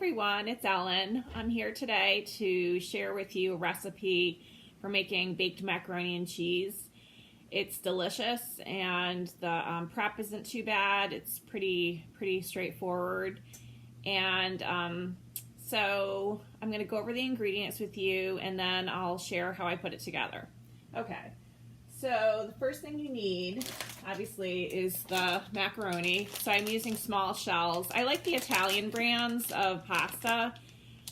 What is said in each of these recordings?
everyone, it's Ellen. I'm here today to share with you a recipe for making baked macaroni and cheese. It's delicious and the prep isn't too bad. It's pretty straightforward. And so I'm going to go over the ingredients with you and then I'll share how I put it together. Okay, so the first thing you need obviously is the macaroni. So I'm using small shells. I like the Italian brands of pasta.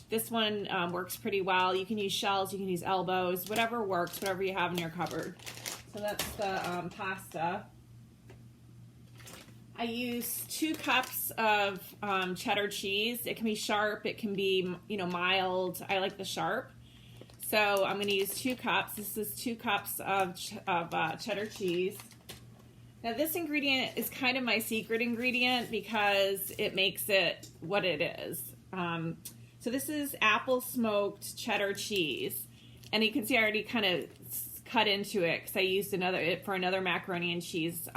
This one works pretty well. You can use shells, you can use elbows, whatever works, whatever you have in your cupboard. So that's the pasta. I use 2 cups of cheddar cheese. It can be sharp, it can be mild. I like the sharp. So I'm going to use 2 cups. This is 2 cups of cheddar cheese. Now this ingredient is kind of my secret ingredient because it makes it what it is. So this is apple smoked cheddar cheese. And you can see I already kind of cut into it because I used it for another macaroni and cheese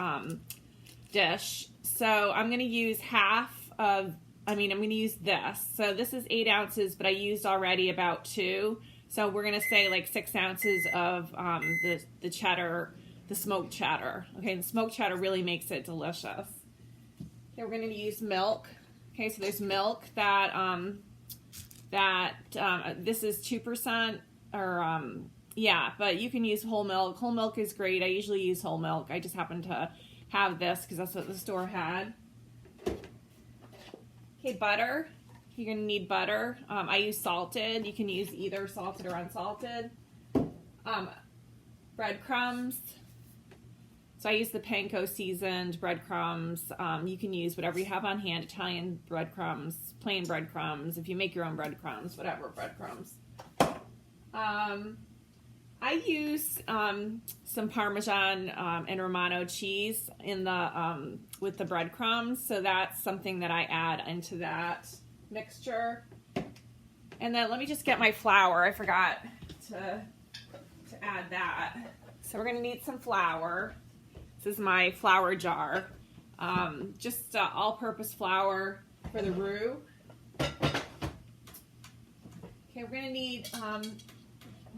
dish. So I'm going to use I'm going to use this. So this is 8 ounces, but I used already about 2. So we're going to say like 6 ounces of the cheddar, the smoked cheddar. Okay, the smoked cheddar really makes it delicious. Okay, we're going to use milk. Okay, so there's milk that this is 2% or yeah, but you can use whole milk. Whole milk is great. I usually use whole milk. I just happen to have this because that's what the store had. Okay, butter. You're going to need butter. I use salted. You can use either salted or unsalted. Breadcrumbs. So I use the panko seasoned breadcrumbs. You can use whatever you have on hand. Italian breadcrumbs, plain breadcrumbs. If you make your own breadcrumbs, whatever breadcrumbs. I use some Parmesan and Romano cheese in the with the breadcrumbs. So that's something that I add into that mixture. And then let me just get my flour. I forgot to add that. So we're going to need some flour. This is my flour jar. Just all-purpose flour for the roux. Okay, we're going to need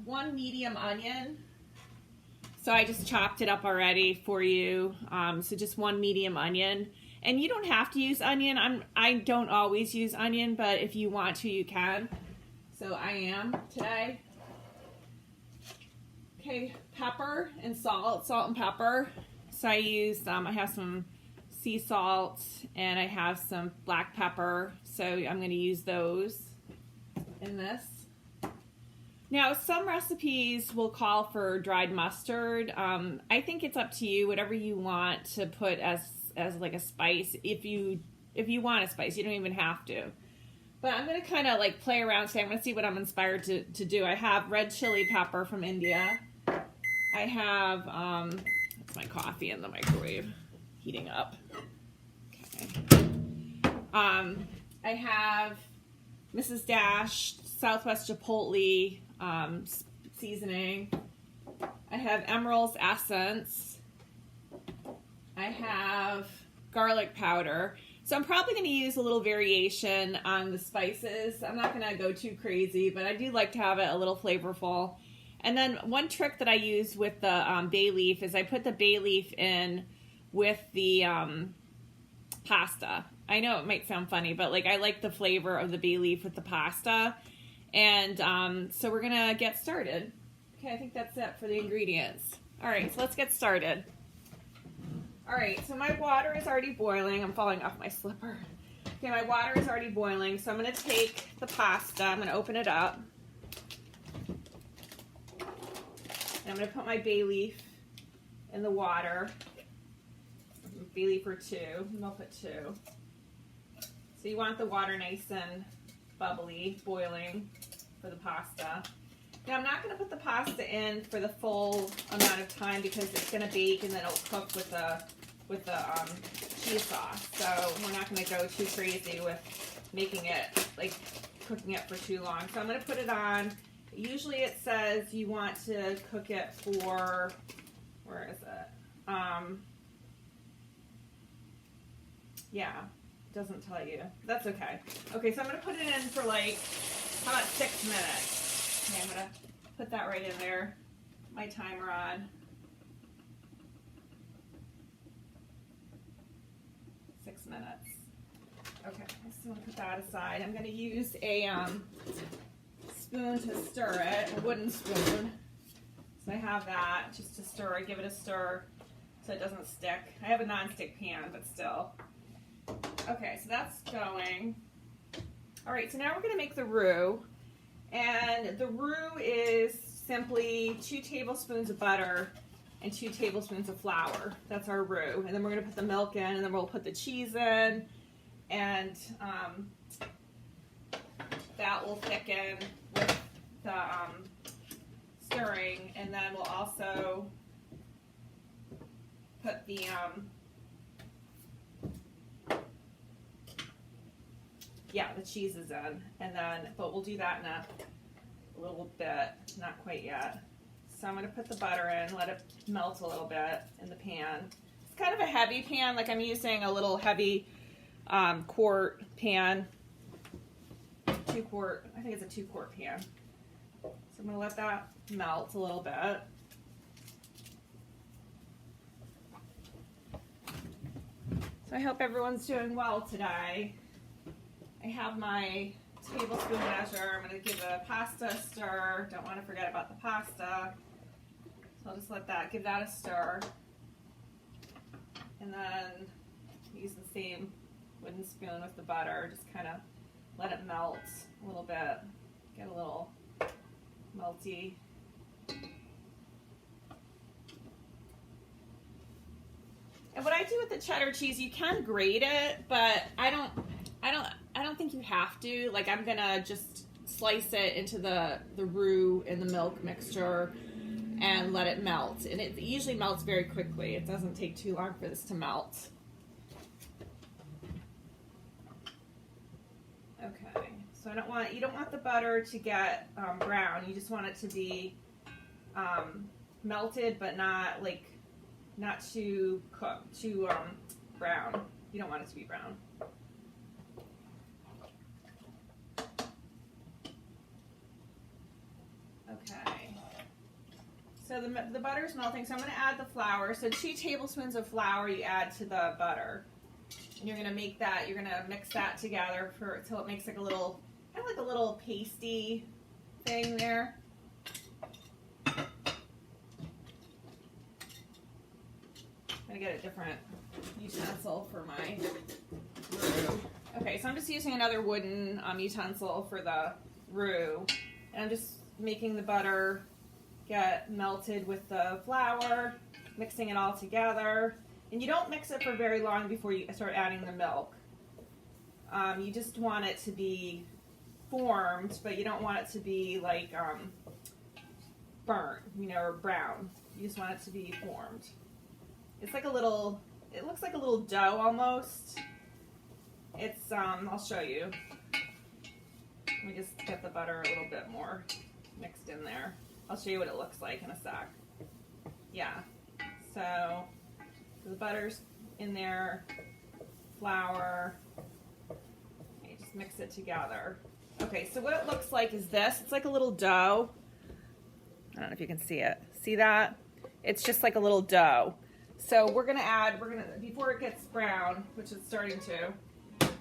1 medium onion. So I just chopped it up already for you. So just 1 medium onion. And you don't have to use onion. I don't always use onion, but if you want to, you can. So I am today. Okay, pepper and salt and pepper. So I use, I have some sea salt and I have some black pepper. So I'm going to use those in this. Now, some recipes will call for dried mustard. I think it's up to you, whatever you want to put as like a spice. If you want a spice, you don't even have to. But I'm going to kind of like play around today. I'm going to see what I'm inspired to do. I have red chili pepper from India. I have, that's my coffee in the microwave heating up. Okay. I have Mrs. Dash Southwest Chipotle seasoning. I have Emerald's Essence. I have garlic powder. So I'm probably going to use a little variation on the spices. I'm not going to go too crazy, but I do like to have it a little flavorful. And then one trick that I use with the bay leaf is I put the bay leaf in with the pasta. I know it might sound funny, but like I like the flavor of the bay leaf with the pasta. And so we're going to get started. Okay, I think that's it for the ingredients. All right, so let's get started. All right, so my water is already boiling. I'm falling off my slipper. Okay, my water is already boiling, so I'm going to take the pasta. I'm going to open it up. And I'm going to put my bay leaf in the water. Bay leaf for 2, and I'll put 2. So you want the water nice and bubbly, boiling for the pasta. Now I'm not going to put the pasta in for the full amount of time because it's going to bake and then it'll cook with the cheese sauce. So we're not going to go too crazy with making it, like cooking it for too long. So I'm going to put it on. Usually it says you want to cook it for, where is it? Yeah, doesn't tell you. That's okay. Okay, so I'm going to put it in for like, how about 6 minutes? Okay, I'm going to put that right in there. My timer on. 6 minutes. Okay, so I'm going to put that aside. I'm going to use a spoon to stir it, a wooden spoon. So I have that just to stir it, give it a stir so it doesn't stick. I have a non-stick pan, but still. Okay, so that's going. All right, so now we're going to make the roux. And the roux is simply 2 tablespoons of butter and 2 tablespoons of flour. That's our roux. And then we're going to put the milk in, and then we'll put the cheese in, and that will thicken with the stirring. And then we'll also put the the cheese is in, and then, but we'll do that in a little bit, not quite yet. So I'm going to put the butter in, let it melt a little bit in the pan. It's kind of a heavy pan, like I'm using a little heavy quart pan, 2 quart, I think it's a 2 quart pan. So I'm going to let that melt a little bit. So I hope everyone's doing well today. I have my tablespoon measure. I'm going to give the pasta a stir. Don't want to forget about the pasta. So I'll just give that a stir. And then use the same wooden spoon with the butter. Just kind of let it melt a little bit. Get a little melty. And what I do with the cheddar cheese, you can grate it, but I don't think you have to. Like, I'm gonna just slice it into the roux and the milk mixture and let it melt. And it usually melts very quickly. It doesn't take too long for this to melt. Okay, so you don't want the butter to get brown. You just want it to be melted, but not too cooked, too brown. You don't want it to be brown. Okay, so the butter's melting, so I'm going to add the flour. So 2 tablespoons of flour you add to the butter. And you're going to make that, you're going to mix that together until it makes like a little, kind of like a little pasty thing there. I'm going to get a different utensil for my roux. Okay, so I'm just using another wooden utensil for the roux. And I'm just making the butter get melted with the flour, mixing it all together. And you don't mix it for very long before you start adding the milk. You just want it to be formed, but you don't want it to be like burnt, or brown. You just want it to be formed. It's like it looks like a little dough almost. It's, I'll show you. Let me just get the butter a little bit more mixed in there. I'll show you what it looks like in a sec. Yeah, so the butter's in there, flour, you just mix it together. Okay, so what it looks like is this. It's like a little dough. I don't know if you can see it. See that? It's just like a little dough. So we're gonna before it gets brown, which it's starting to,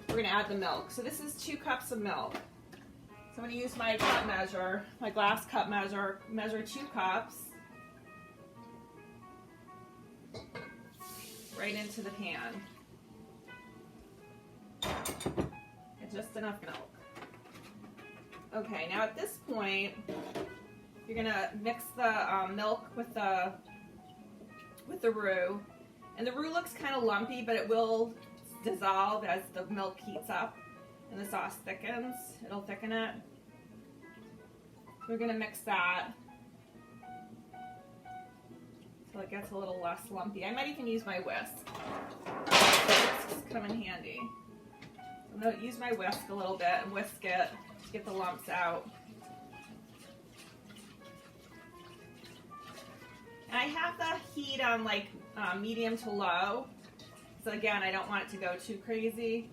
we're gonna add the milk. So this is 2 cups of milk. So I'm gonna use my cup measure, my glass cup measure, measure 2 cups right into the pan. And just enough milk. Okay, now at this point, you're gonna mix the milk with the roux. And the roux looks kind of lumpy, but it will dissolve as the milk heats up and the sauce thickens. It'll thicken it. We're gonna mix that so it gets a little less lumpy. I might even use my whisk. Whisks come in handy. I'm gonna use my whisk a little bit and whisk it to get the lumps out. And I have the heat on like medium to low. So again, I don't want it to go too crazy.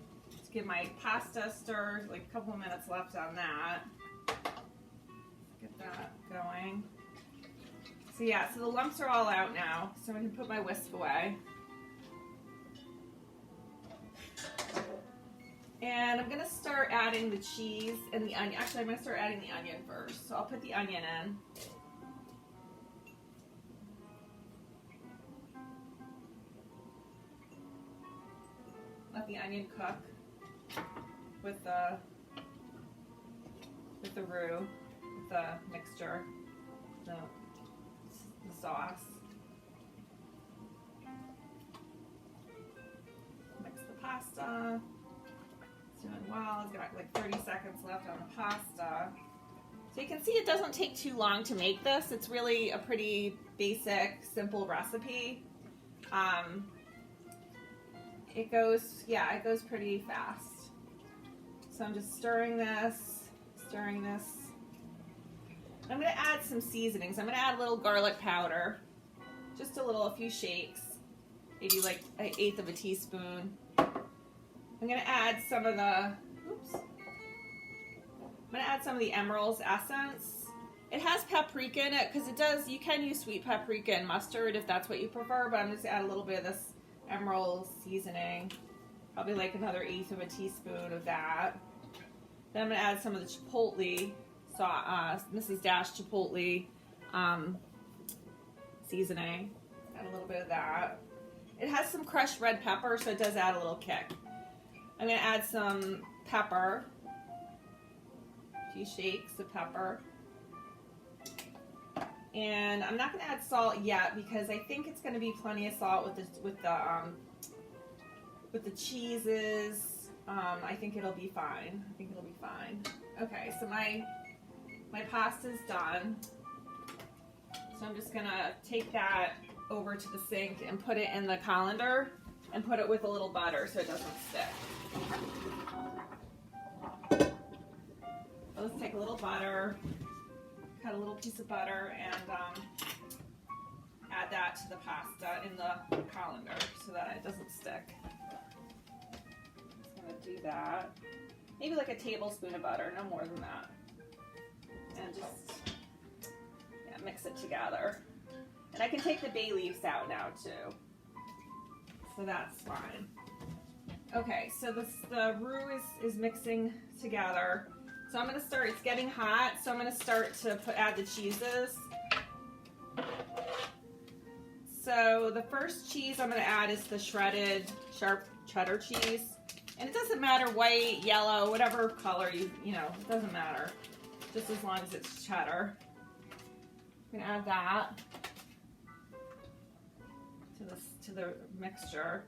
just give my pasta a stir, like a couple of minutes left on that. Get that going. So yeah, so the lumps are all out now, so I can put my whisk away. And I'm gonna start adding the cheese and the onion. Actually, I'm gonna start adding the onion first. So I'll put the onion in. Let the onion cook with the roux, with the mixture, the sauce. Mix the pasta. It's doing well. It's got like 30 seconds left on the pasta. So you can see it doesn't take too long to make this. It's really a pretty basic, simple recipe. It goes pretty fast. So I'm just stirring this. I'm gonna add some seasonings. I'm gonna add a little garlic powder, just a few shakes, maybe like 1/8 of a teaspoon. I'm gonna add some of the, Emerald's essence. It has paprika in it because it does. You can use sweet paprika and mustard if that's what you prefer, but I'm just gonna add a little bit of this Emerald seasoning, probably like another 1/8 of a teaspoon of that. Then I'm gonna add some of the chipotle sauce, Mrs. Dash chipotle seasoning. Add a little bit of that. It has some crushed red pepper, so it does add a little kick. I'm gonna add some pepper, a few shakes of pepper. And I'm not gonna add salt yet because I think it's gonna be plenty of salt with the cheeses. I think it'll be fine. Okay, so my pasta's done. So I'm just gonna take that over to the sink and put it in the colander and put it with a little butter so it doesn't stick. Let's take a little butter, cut a little piece of butter, and add that to the pasta in the colander so that it doesn't stick. I'm gonna do that. Maybe like a tablespoon of butter, no more than that. And just mix it together. And I can take the bay leaves out now too. So that's fine. Okay, so the roux is mixing together. So I'm gonna start, it's getting hot, so I'm gonna start to add the cheeses. So the first cheese I'm gonna add is the shredded sharp cheddar cheese. And it doesn't matter white, yellow, whatever color you know, it doesn't matter. Just as long as it's cheddar. I'm gonna add that to the mixture.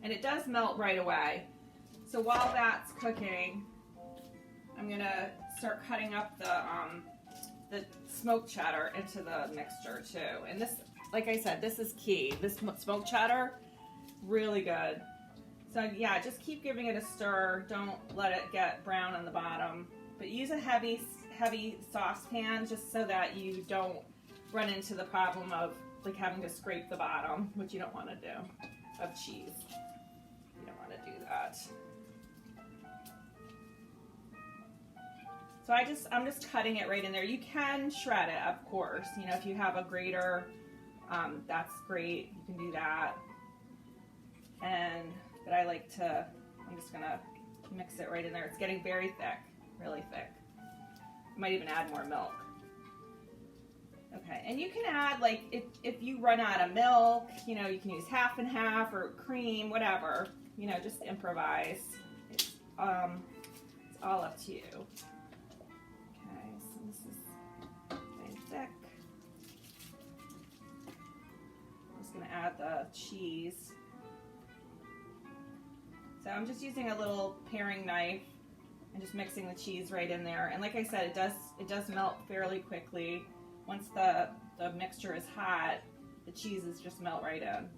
And it does melt right away. So while that's cooking, I'm gonna start cutting up the smoked cheddar into the mixture too. And this, like I said, this is key. This smoked cheddar, really good. So yeah, just keep giving it a stir. Don't let it get brown on the bottom. But use a heavy saucepan just so that you don't run into the problem of like having to scrape the bottom, which you don't want to do, of cheese. You don't want to do that. So I'm just cutting it right in there. You can shred it, of course. You know, if you have a grater, that's great. You can do that. But I like to, I'm just gonna mix it right in there. It's getting very thick, really thick. I might even add more milk. Okay, and you can add, like, if you run out of milk, you know, you can use half and half or cream, whatever. You know, just improvise. It's all up to you. Okay, so this is very thick. I'm just gonna add the cheese. So I'm just using a little paring knife and just mixing the cheese right in there. And like I said, it does melt fairly quickly. Once the mixture is hot, the cheeses just melt right in.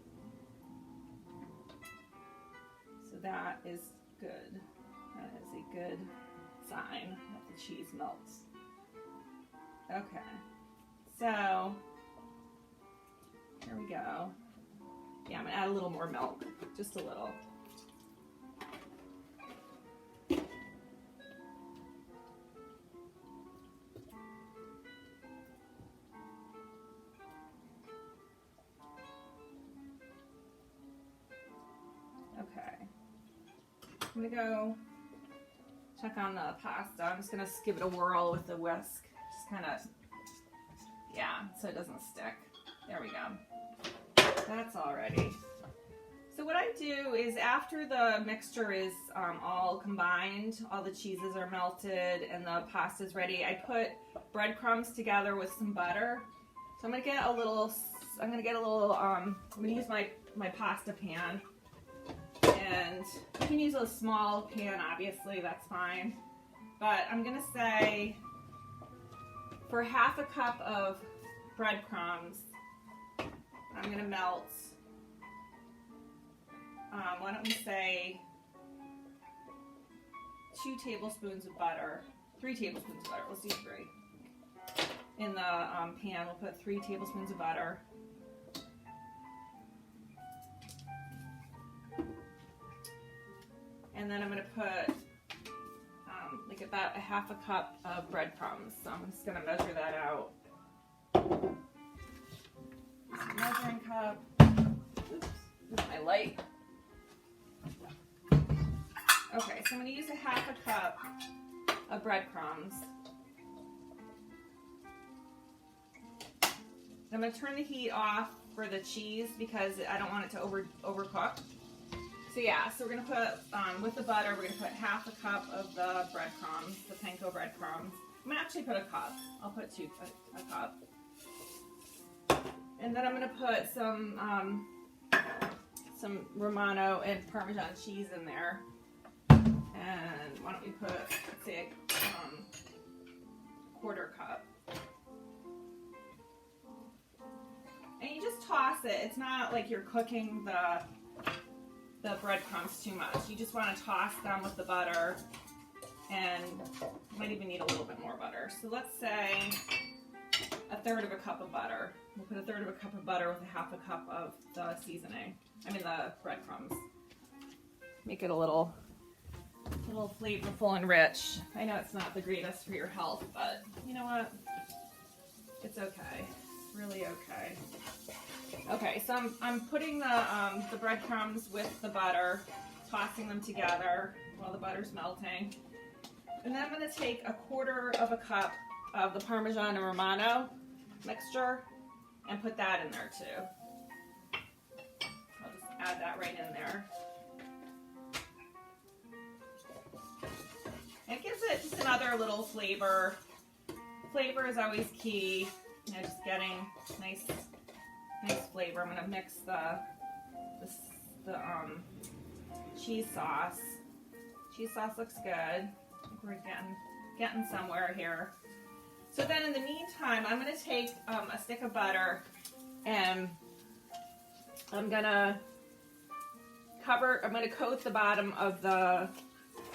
So that is good. That is a good sign that the cheese melts. Okay, so here we go. Yeah, I'm gonna add a little more milk, just a little. I'm gonna go check on the pasta. I'm just gonna give it a whirl with the whisk. Just kind of, yeah, so it doesn't stick. There we go. That's all ready. So what I do is after the mixture is all combined, all the cheeses are melted and the pasta's ready, I put breadcrumbs together with some butter. So I'm gonna get a little, I'm gonna use my pasta pan. And you can use a small pan, obviously, that's fine. But I'm gonna say for half a cup of breadcrumbs, I'm gonna melt, why don't we say 2 tablespoons of butter, 3 tablespoons of butter, let's do 3. In the pan, we'll put 3 tablespoons of butter. And then I'm going to put like about a half a cup of breadcrumbs. So I'm just going to measure that out. Measuring cup. Oops, my light. Okay, so I'm going to use a half a cup of breadcrumbs. I'm going to turn the heat off for the cheese because I don't want it to overcook. So yeah, so we're going to put, with the butter, we're going to put half a cup of the breadcrumbs, the panko breadcrumbs. I'm going to actually put a cup. I'll put a cup. And then I'm going to put some Romano and Parmesan cheese in there. And why don't we put, let's say, a quarter cup. And you just toss it. It's not like you're cooking the breadcrumbs too much. You just want to toss them with the butter, and you might even need a little bit more butter. So let's say a third of a cup of butter. We'll put a third of a cup of butter with a half a cup of the seasoning. I mean the breadcrumbs. Make it a little flavorful and rich. I know it's not the greatest for your health, but you know what? It's okay. It's really okay. Okay, so I'm putting the breadcrumbs with the butter, tossing them together while the butter's melting. And then I'm going to take a quarter of a cup of the Parmesan and Romano mixture and put that in there too. I'll just add that right in there. And it gives it just another little flavor. Flavor is always key. You know, just getting nice flavor. I'm gonna mix the cheese sauce. Cheese sauce looks good. I think we're getting somewhere here. So then in the meantime, I'm gonna take a stick of butter and I'm gonna coat the bottom of the,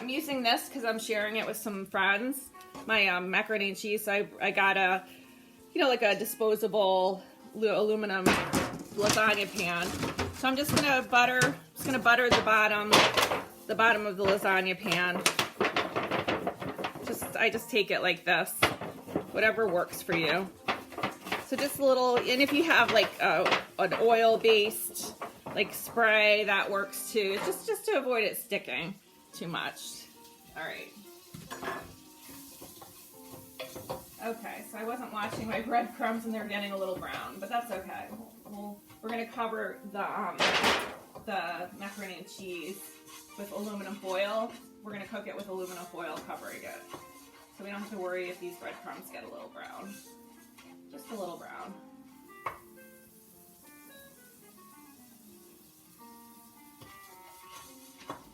I'm using this because I'm sharing it with some friends. My macaroni and cheese, so I got a, like a disposable aluminum lasagna pan. So I'm just gonna butter the bottom of the lasagna pan. I just take it like this, whatever works for you. So just a little, and if you have like an oil-based like spray, that works too. Just to avoid it sticking too much. All right. Okay, so I wasn't watching my breadcrumbs and they're getting a little brown, but that's okay. We're going to cover the macaroni and cheese with aluminum foil. We're going to cook it with aluminum foil covering it. So we don't have to worry if these breadcrumbs get a little brown. Just a little brown.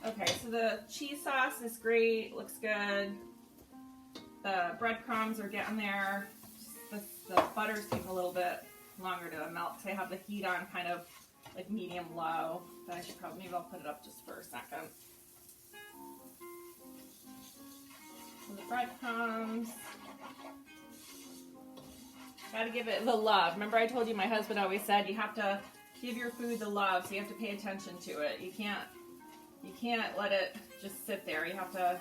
Okay, so the cheese sauce is great, looks good. The breadcrumbs are getting there. The butter's taking a little bit longer to melt because I have the heat on kind of like medium low. But I should probably, maybe I'll put it up just for a second. So the breadcrumbs. Gotta give it the love. Remember I told you my husband always said you have to give your food the love, so you have to pay attention to it. You can't let it just sit there. You have to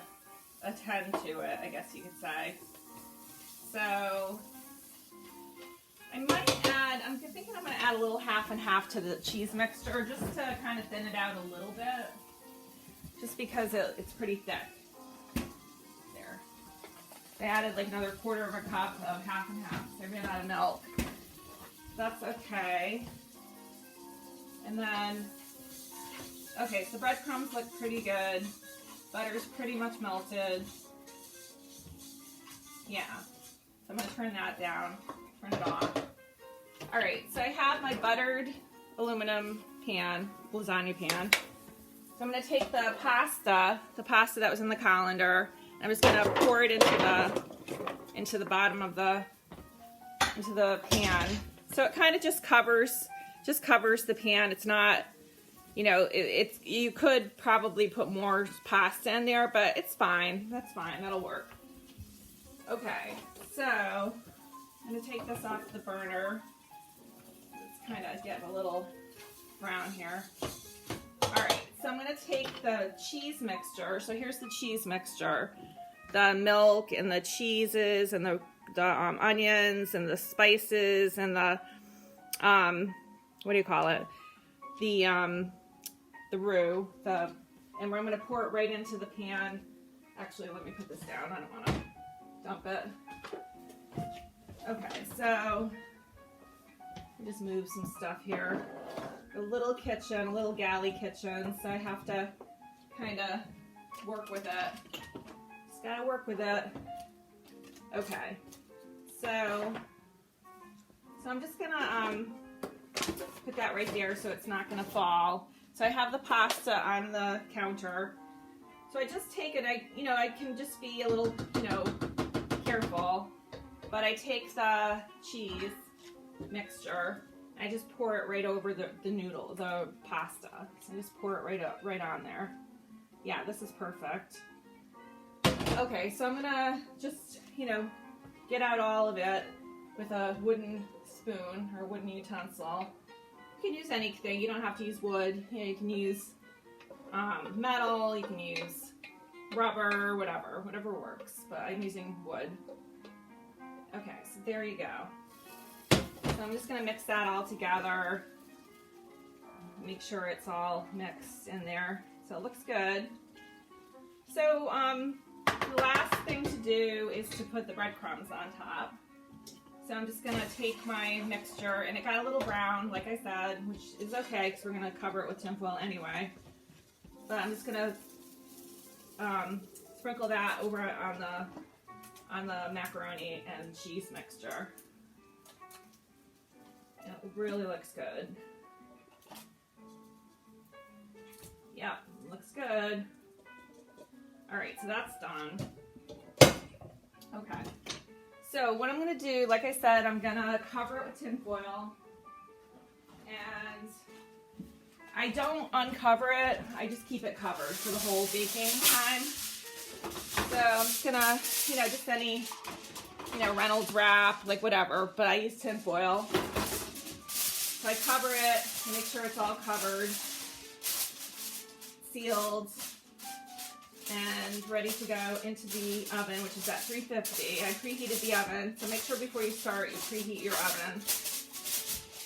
attend to it, I guess you could say. So I might add, I'm thinking I'm going to add a little half and half to the cheese mixture just to kind of thin it out a little bit. just because it's pretty thick. There. I added like another quarter of a cup of half and half. So I ran out of milk. That's okay. And then, okay, so breadcrumbs look pretty good. Butter's pretty much melted. Yeah. So I'm going to turn that down, turn it off. All right, so I have my buttered aluminum pan, lasagna pan. So I'm going to take the pasta that was in the colander. I'm just going to pour it into the bottom of the pan. So it kind of just covers the pan. It's not, you know, you could probably put more pasta in there, but it's fine. That's fine. That'll work. Okay, so I'm going to take this off the burner. It's kind of getting a little brown here. All right, so I'm going to take the cheese mixture. So here's the cheese mixture. The milk and the cheeses and the onions and the spices and the, what do you call it? The roux. And I'm going to pour it right into the pan. Actually, let me put this down. I don't want to dump it. Okay, so just move some stuff here. A little kitchen, a little galley kitchen, so I have to kind of work with it. Just gotta work with it. Okay, so I'm just gonna put that right there so it's not gonna fall. So I have the pasta on the counter. So I just take it. I can just be a little, careful. But I take the cheese mixture. I just pour it right over the pasta. So I just pour it right on there. Yeah, this is perfect. Okay, so I'm gonna just, get out all of it with a wooden spoon or wooden utensil. You can use anything. You don't have to use wood. You can use metal. You can use rubber, whatever works. But I'm using wood. Okay, so there you go. So I'm just going to mix that all together. Make sure it's all mixed in there. So it looks good. So the last thing to do is to put the breadcrumbs on top. So I'm just going to take my mixture, and it got a little brown, like I said, which is okay because we're going to cover it with tinfoil anyway. But I'm just going to sprinkle that over on the macaroni and cheese mixture. And it really looks good. Yeah, looks good. All right, so that's done. Okay. So what I'm going to do, like I said, I'm going to cover it with tinfoil. And I don't uncover it. I just keep it covered for the whole baking time. So I'm just going to, just any, Reynolds wrap, like whatever. But I use tinfoil. So I cover it and make sure it's all covered, sealed, and ready to go into the oven, which is at 350. I preheated the oven, so make sure before you start you preheat your oven.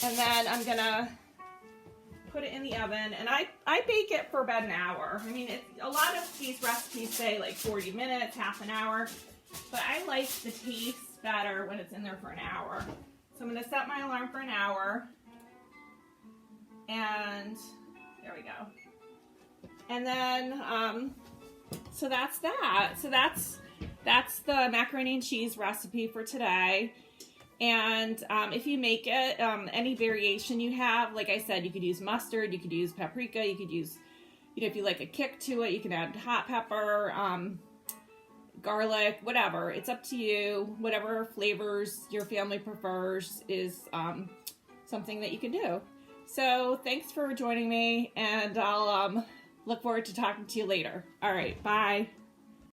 And then I'm gonna put it in the oven, and I bake it for about an hour. I mean, a lot of these recipes say like 40 minutes, half an hour, but I like the taste better when it's in there for an hour. So I'm gonna set my alarm for an hour, and there we go. And then, so that's that. So that's the macaroni and cheese recipe for today. And if you make it, any variation you have, like I said, you could use mustard, you could use paprika, you could use, if you like a kick to it, you can add hot pepper, garlic, whatever. It's up to you. Whatever flavors your family prefers is something that you can do. So thanks for joining me, and I'll look forward to talking to you later. All right, bye.